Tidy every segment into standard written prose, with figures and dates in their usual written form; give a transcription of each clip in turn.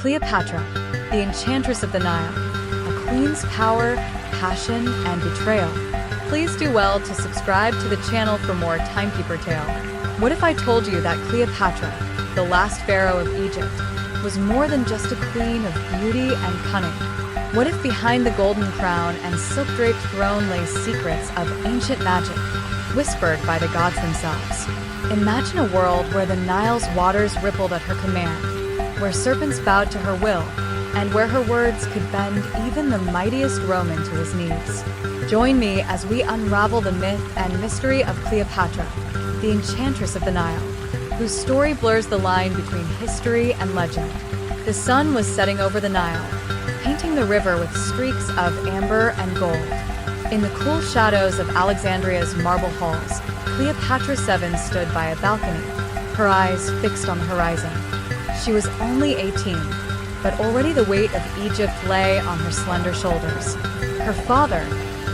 Cleopatra, the enchantress of the Nile, a queen's power, passion, and betrayal. Please do well to subscribe to the channel for more Timekeeper tale. What if I told you that Cleopatra, the last pharaoh of Egypt, was more than just a queen of beauty and cunning? What if behind the golden crown and silk-draped throne lay secrets of ancient magic, whispered by the gods themselves? Imagine a world where the Nile's waters rippled at her command, where serpents bowed to her will, and where her words could bend even the mightiest Roman to his knees. Join me as we unravel the myth and mystery of Cleopatra, the enchantress of the Nile, whose story blurs the line between history and legend. The sun was setting over the Nile, painting the river with streaks of amber and gold. In the cool shadows of Alexandria's marble halls, Cleopatra VII stood by a balcony, her eyes fixed on the horizon. She was only 18, but already the weight of Egypt lay on her slender shoulders. Her father,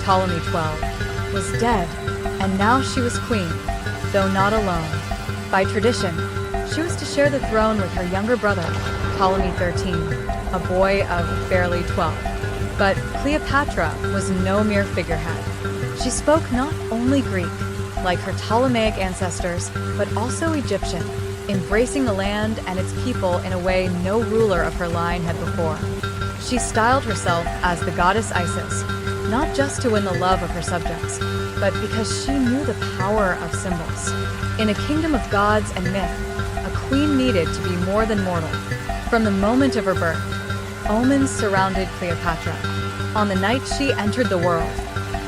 Ptolemy XII, was dead, and now she was queen, though not alone. By tradition, she was to share the throne with her younger brother, Ptolemy XIII, a boy of barely 12. But Cleopatra was no mere figurehead. She spoke not only Greek, like her Ptolemaic ancestors, but also Egyptian, embracing the land and its people in a way no ruler of her line had before. She styled herself as the goddess Isis, not just to win the love of her subjects, but because she knew the power of symbols. In a kingdom of gods and myth, a queen needed to be more than mortal. From the moment of her birth, omens surrounded Cleopatra. On the night she entered the world,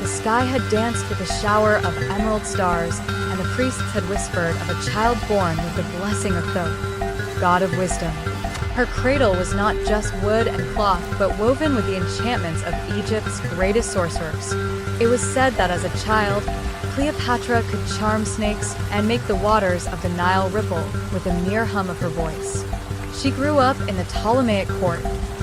the sky had danced with a shower of emerald stars, and the priests had whispered of a child born with the blessing of Thoth, god of wisdom. Her cradle was not just wood and cloth, but woven with the enchantments of Egypt's greatest sorcerers. It was said that as a child, Cleopatra could charm snakes and make the waters of the Nile ripple with a mere hum of her voice. She grew up in the Ptolemaic court,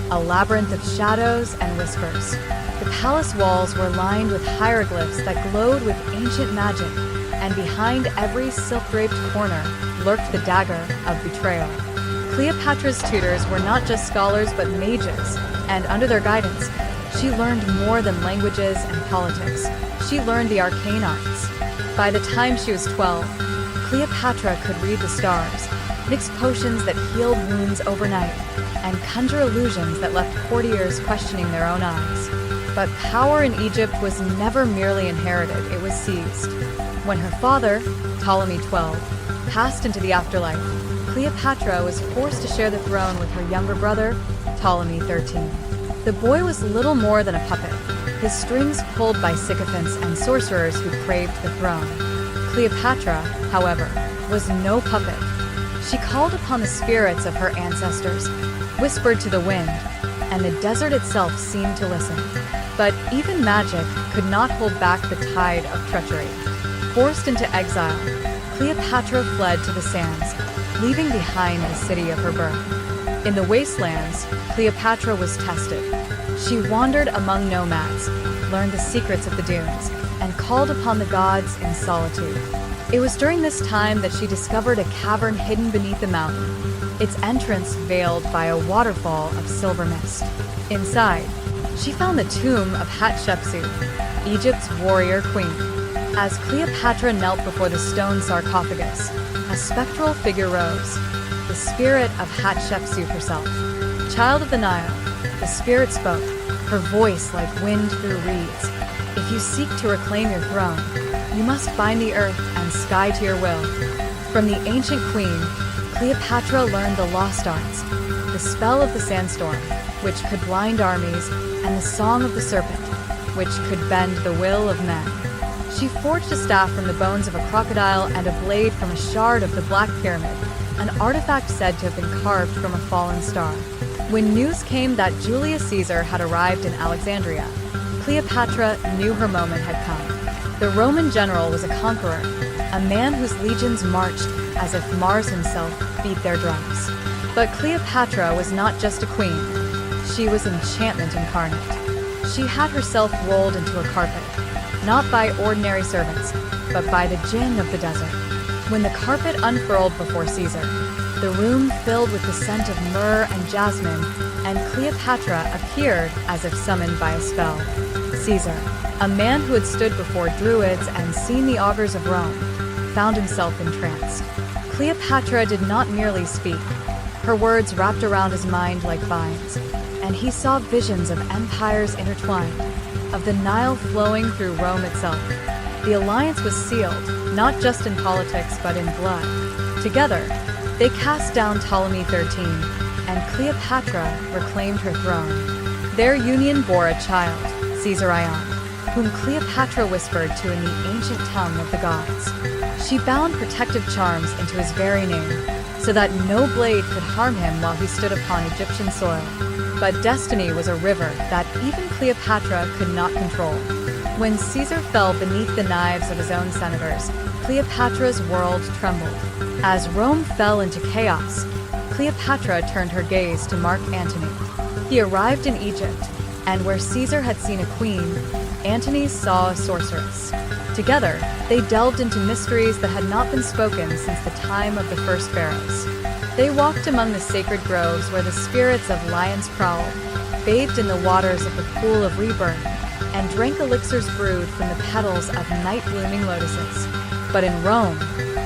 a labyrinth of shadows and whispers. The palace walls were lined with hieroglyphs that glowed with ancient magic, and behind every silk-draped corner lurked the dagger of betrayal. Cleopatra's tutors were not just scholars but mages, and under their guidance, she learned more than languages and politics. She learned the arcane arts. By the time she was 12, Cleopatra could read the stars, mix potions that healed wounds overnight, and conjure illusions that left courtiers questioning their own eyes. But power in Egypt was never merely inherited, it was seized. When her father, Ptolemy XII, passed into the afterlife, Cleopatra was forced to share the throne with her younger brother, Ptolemy XIII. The boy was little more than a puppet, his strings pulled by sycophants and sorcerers who craved the throne. Cleopatra, however, was no puppet. She called upon the spirits of her ancestors, whispered to the wind, and the desert itself seemed to listen. But even magic could not hold back the tide of treachery. Forced into exile, Cleopatra fled to the sands, leaving behind the city of her birth. In the wastelands, Cleopatra was tested. She wandered among nomads, learned the secrets of the dunes, and called upon the gods in solitude. It was during this time that she discovered a cavern hidden beneath the mountain, its entrance veiled by a waterfall of silver mist. Inside, she found the tomb of Hatshepsut, Egypt's warrior queen. As Cleopatra knelt before the stone sarcophagus, a spectral figure rose, the spirit of Hatshepsut herself. Child of the Nile, the spirit spoke, her voice like wind through reeds. If you seek to reclaim your throne, you must bind the earth and sky to your will. From the ancient queen, Cleopatra learned the lost arts, the spell of the sandstorm, which could blind armies, and the song of the serpent, which could bend the will of men. She forged a staff from the bones of a crocodile and a blade from a shard of the Black Pyramid, an artifact said to have been carved from a fallen star. When news came that Julius Caesar had arrived in Alexandria, Cleopatra knew her moment had come. The Roman general was a conqueror, a man whose legions marched as if Mars himself beat their drums. But Cleopatra was not just a queen. She was enchantment incarnate. She had herself rolled into a carpet, not by ordinary servants, but by the jinn of the desert. When the carpet unfurled before Caesar, the room filled with the scent of myrrh and jasmine, and Cleopatra appeared as if summoned by a spell. Caesar, a man who had stood before druids and seen the augurs of Rome, found himself entranced. Cleopatra did not merely speak. Her words wrapped around his mind like vines, and he saw visions of empires intertwined, of the Nile flowing through Rome itself. The alliance was sealed, not just in politics but in blood. Together, they cast down Ptolemy XIII, and Cleopatra reclaimed her throne. Their union bore a child, Caesarion, whom Cleopatra whispered to in the ancient tongue of the gods. She bound protective charms into his very name, so that no blade could harm him while he stood upon Egyptian soil. But destiny was a river that even Cleopatra could not control. When Caesar fell beneath the knives of his own senators, Cleopatra's world trembled. As Rome fell into chaos, Cleopatra turned her gaze to Mark Antony. He arrived in Egypt, and where Caesar had seen a queen, Antony saw a sorceress. Together, they delved into mysteries that had not been spoken since the time of the first pharaohs. They walked among the sacred groves where the spirits of lions prowled, bathed in the waters of the pool of rebirth, and drank elixirs brewed from the petals of night-blooming lotuses. But in Rome,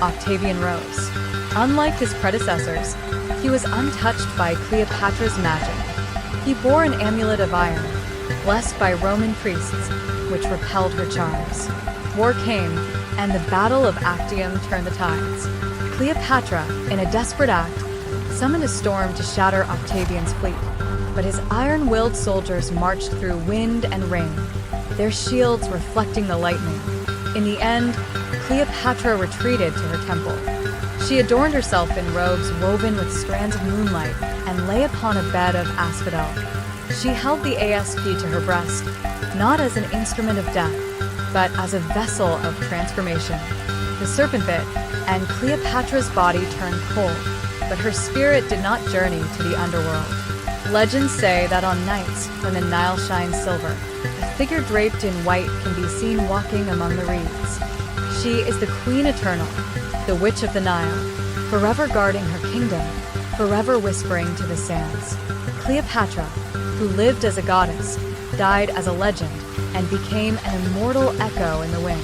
Octavian rose. Unlike his predecessors, he was untouched by Cleopatra's magic. He bore an amulet of iron, blessed by Roman priests, which repelled her charms. War came, and the Battle of Actium turned the tides. Cleopatra, in a desperate act, summoned a storm to shatter Octavian's fleet, but his iron-willed soldiers marched through wind and rain, their shields reflecting the lightning. In the end, Cleopatra retreated to her temple. She adorned herself in robes woven with strands of moonlight and lay upon a bed of asphodel. She held the ASP to her breast, not as an instrument of death, but as a vessel of transformation. The serpent bit, and Cleopatra's body turned cold, but her spirit did not journey to the underworld. Legends say that on nights when the Nile shines silver, a figure draped in white can be seen walking among the reeds. She is the Queen Eternal, the Witch of the Nile, forever guarding her kingdom, forever whispering to the sands. Cleopatra, who lived as a goddess, died as a legend, and became an immortal echo in the wind.